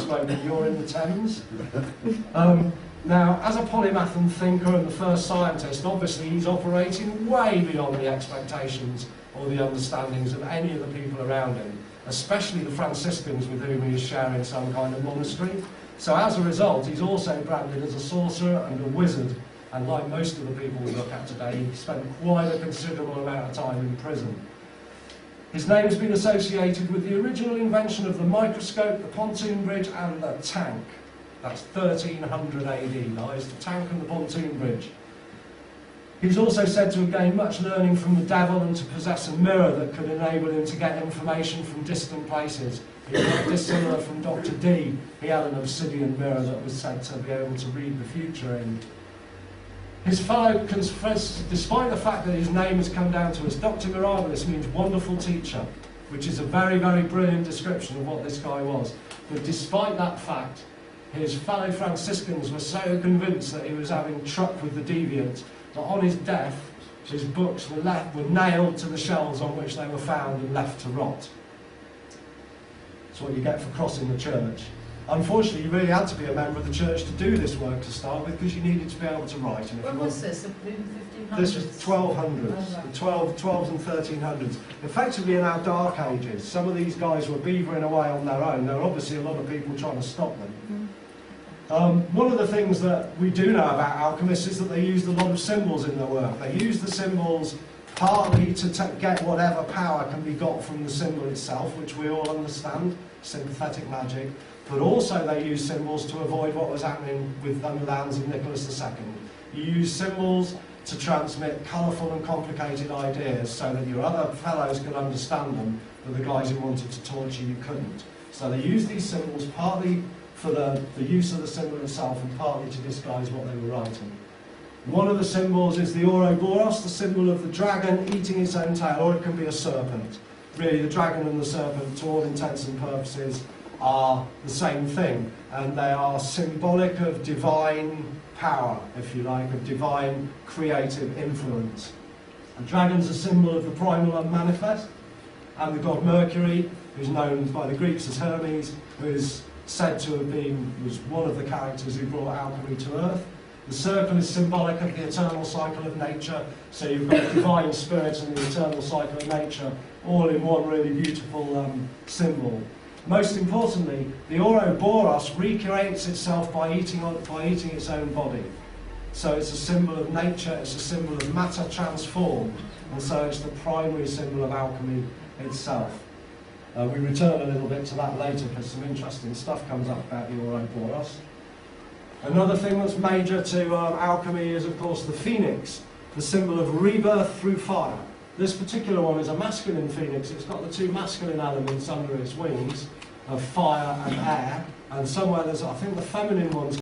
smoking, you're in the Thames. Now, as a polymath and thinker and the first scientist, obviously he's operating way beyond the expectations or the understandings of any of the people around him, especially the Franciscans with whom he is sharing some kind of monastery. So as a result, he's also branded as a sorcerer and a wizard, and like most of the people we look at today, he spent quite a considerable amount of time in prison. His name's been associated with the original invention of the microscope, the pontoon bridge and the tank. That's 1300 AD, guys, the tank and the pontoon bridge. He's also said to have gained much learning from the devil and to possess a mirror that could enable him to get information from distant places. He's not dissimilar from Dr. D. He had an obsidian mirror that was said to be able to read the future in. His fellow confessors, despite the fact that his name has come down to us, Dr. Mirabilis means wonderful teacher, which is a very, very brilliant description of what this guy was. But despite that fact, his fellow Franciscans were so convinced that he was having truck with the deviant that on his death, his books were nailed to the shelves on which they were found and left to rot. That's what you get for crossing the church. Unfortunately, you really had to be a member of the church to do this work to start with, because you needed to be able to write. And if when was this? In the 1500s? This was 1200s, the 12s and 1300s. Effectively in our dark ages, some of these guys were beavering away on their own. There were obviously a lot of people trying to stop them. One of the things that we do know about alchemists is that they used a lot of symbols in their work. They used the symbols partly to get whatever power can be got from the symbol itself, which we all understand, sympathetic magic, but also they used symbols to avoid what was happening with the lands of Nicholas II. You use symbols to transmit colourful and complicated ideas so that your other fellows could understand them, but the guys who wanted to torture you couldn't. So they used these symbols partly for the use of the symbol itself and partly to disguise what they were writing. One of the symbols is the Ouroboros, the symbol of the dragon eating its own tail, or it can be a serpent. Really, the dragon and the serpent, to all intents and purposes, are the same thing, and they are symbolic of divine power, if you like, of divine creative influence. The dragon's a symbol of the primal unmanifest, and the god Mercury, who's known by the Greeks as Hermes, who is said to have was one of the characters who brought alchemy to Earth. The circle is symbolic of the eternal cycle of nature, so you've got divine spirits and the eternal cycle of nature all in one really beautiful symbol. Most importantly, the Ouroboros recreates itself by eating its own body. So it's a symbol of nature, it's a symbol of matter transformed, and so it's the primary symbol of alchemy itself. We return a little bit to that later because some interesting stuff comes up about the Ouroboros. Another thing that's major to alchemy is, of course, the phoenix, the symbol of rebirth through fire. This particular one is a masculine phoenix. It's got the two masculine elements under its wings of fire and air, and somewhere there's, I think the feminine one's